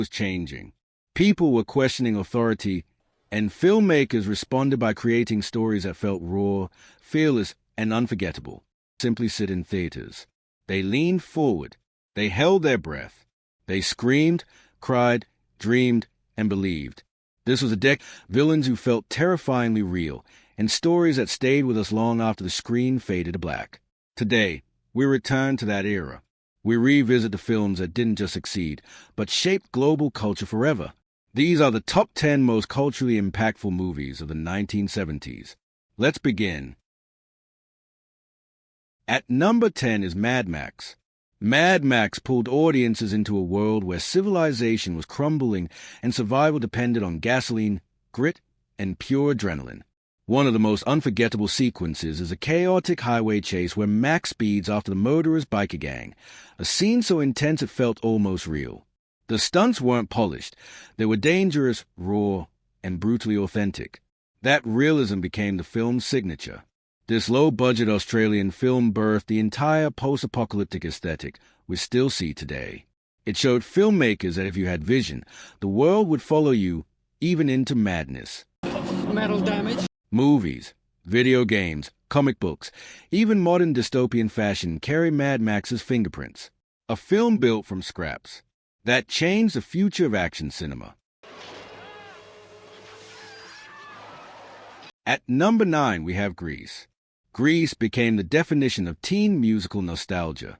was changing. People were questioning authority, and filmmakers responded by creating stories that felt raw, fearless, and unforgettable. Simply sit in theaters. They leaned forward. They held their breath. They screamed, cried, dreamed, and believed. This was a decade of villains who felt terrifyingly real, and stories that stayed with us long after the screen faded to black. Today, we return to that era. We revisit the films that didn't just succeed, but shaped global culture forever. These are the top 10 most culturally impactful movies of the 1970s. Let's begin. At number 10 is Mad Max. Mad Max pulled audiences into a world where civilization was crumbling and survival depended on gasoline, grit, and pure adrenaline. One of the most unforgettable sequences is a chaotic highway chase where Max speeds after the murderous biker gang, a scene so intense it felt almost real. The stunts weren't polished. They were dangerous, raw, and brutally authentic. That realism became the film's signature. This low-budget Australian film birthed the entire post-apocalyptic aesthetic we still see today. It showed filmmakers that if you had vision, the world would follow you, even into madness. Metal damage. Movies, video games, comic books, even modern dystopian fashion carry Mad Max's fingerprints. A film built from scraps that changed the future of action cinema. At number 9, we have Grease. Grease became the definition of teen musical nostalgia.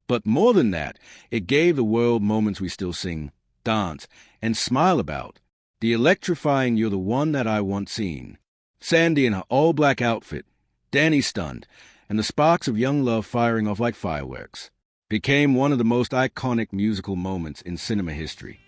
But more than that, it gave the world moments we still sing, dance, and smile about. The electrifying "You're the One That I Want" scene. Sandy in her all-black outfit, Danny stunned, and the sparks of young love firing off like fireworks became one of the most iconic musical moments in cinema history.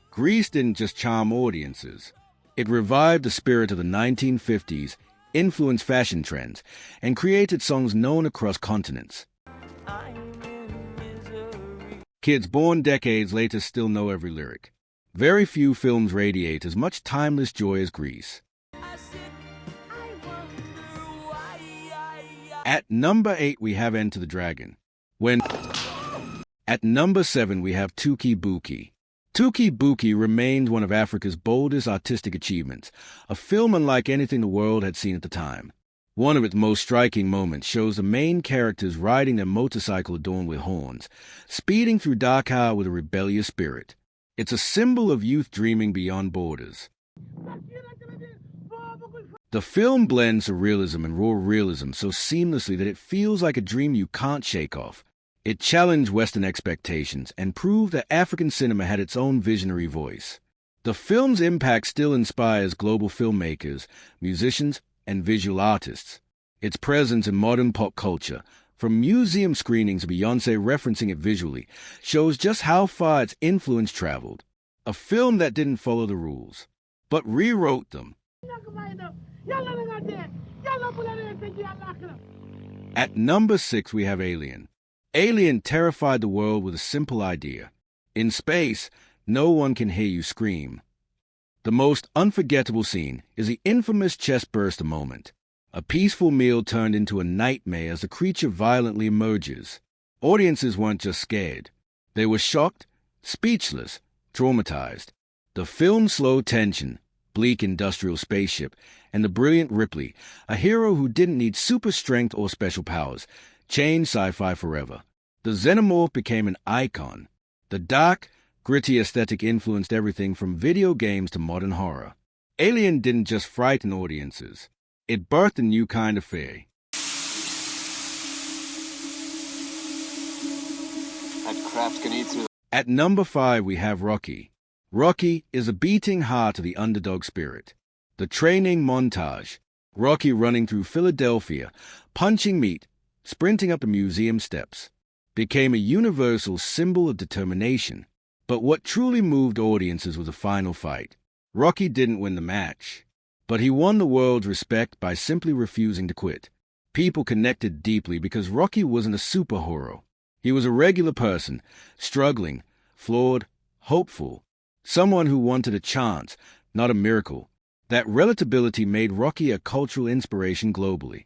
Grease didn't just charm audiences. It revived the spirit of the 1950s, influenced fashion trends, and created songs known across continents. Kids born decades later still know every lyric. Very few films radiate as much timeless joy as Grease. At number 8, we have Enter the Dragon. At number 7, we have Touki Bouki. Touki Bouki remained one of Africa's boldest artistic achievements, a film unlike anything the world had seen at the time. One of its most striking moments shows the main characters riding their motorcycle adorned with horns, speeding through Dakar with a rebellious spirit. It's a symbol of youth dreaming beyond borders. The film blends surrealism and raw realism so seamlessly that it feels like a dream you can't shake off. It challenged Western expectations and proved that African cinema had its own visionary voice. The film's impact still inspires global filmmakers, musicians, and visual artists. Its presence in modern pop culture, from museum screenings of Beyoncé referencing it visually, shows just how far its influence traveled. A film that didn't follow the rules, but rewrote them. At number 6, we have Alien. Alien terrified the world with a simple idea. In space, no one can hear you scream. The most unforgettable scene is the infamous chest-burster moment. A peaceful meal turned into a nightmare as the creature violently emerges. Audiences weren't just scared. They were shocked, speechless, traumatized. The film's slow tension, bleak industrial spaceship, and the brilliant Ripley, a hero who didn't need super strength or special powers, changed sci-fi forever. The xenomorph became an icon. The dark, gritty aesthetic influenced everything from video games to modern horror. Alien didn't just frighten audiences. It birthed a new kind of fear. That craft's gonna eat through. At number 5, we have Rocky. Rocky is a beating heart of the underdog spirit. The training montage. Rocky running through Philadelphia, punching meat, sprinting up the museum steps, became a universal symbol of determination. But what truly moved audiences was the final fight. Rocky didn't win the match, but he won the world's respect by simply refusing to quit. People connected deeply because Rocky wasn't a superhero. He was a regular person, struggling, flawed, hopeful, someone who wanted a chance, not a miracle. That relatability made Rocky a cultural inspiration globally.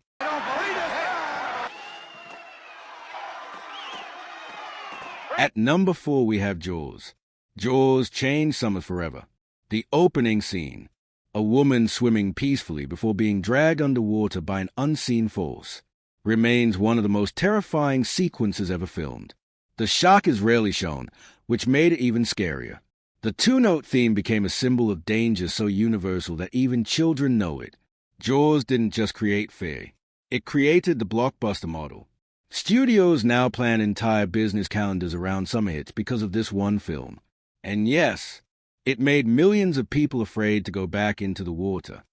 At number 4, we have Jaws. Jaws changed summer forever. The opening scene, a woman swimming peacefully before being dragged underwater by an unseen force, remains one of the most terrifying sequences ever filmed. The shark is rarely shown, which made it even scarier. The two-note theme became a symbol of danger so universal that even children know it. Jaws didn't just create fear. It created the blockbuster model. Studios now plan entire business calendars around summer hits because of this one film. And yes, it made millions of people afraid to go back into the water.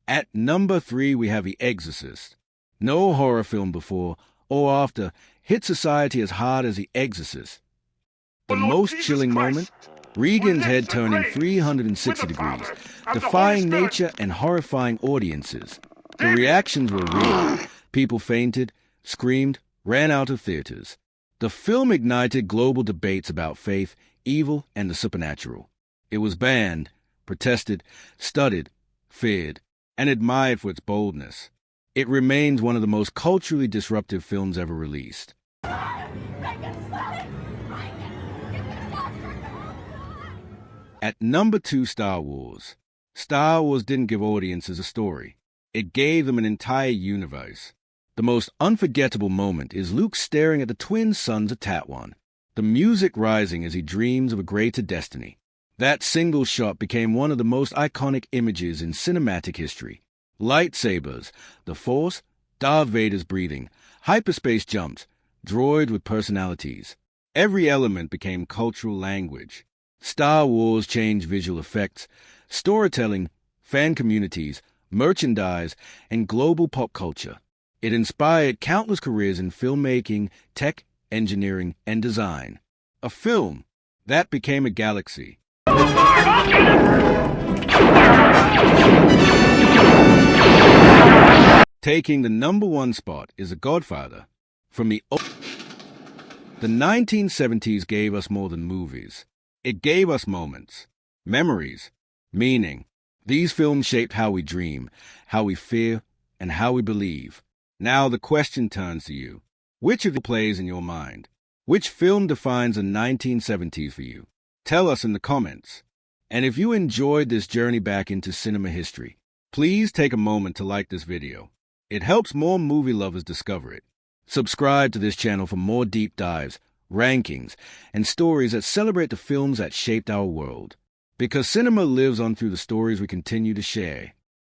At number 3, we have The Exorcist. No horror film before or after hit society as hard as The Exorcist. The most chilling moment? Regan's head turning 360 degrees, defying nature and horrifying audiences. The reactions were real. People fainted, screamed, ran out of theaters. The film ignited global debates about faith, evil, and the supernatural. It was banned, protested, studied, feared, and admired for its boldness. It remains one of the most culturally disruptive films ever released. At number 2, Star Wars. Star Wars didn't give audiences a story. It gave them an entire universe. The most unforgettable moment is Luke staring at the twin suns of Tatooine, the music rising as he dreams of a greater destiny. That single shot became one of the most iconic images in cinematic history. Lightsabers, the Force, Darth Vader's breathing, hyperspace jumps, droid with personalities. Every element became cultural language. Star Wars changed visual effects, storytelling, fan communities, merchandise, and global pop culture. It inspired countless careers in filmmaking, tech, engineering, and design. A film that became a galaxy. Taking the number 1 spot is The Godfather. From the 1970s gave us more than movies. It gave us moments, memories, meaning. These films shaped how we dream, how we fear, and how we believe. Now the question turns to you. Which of them plays in your mind? Which film defines the 1970s for you? Tell us in the comments. And if you enjoyed this journey back into cinema history, please take a moment to like this video. It helps more movie lovers discover it. Subscribe to this channel for more deep dives, rankings, and stories that celebrate the films that shaped our world. Because cinema lives on through the stories we continue to share.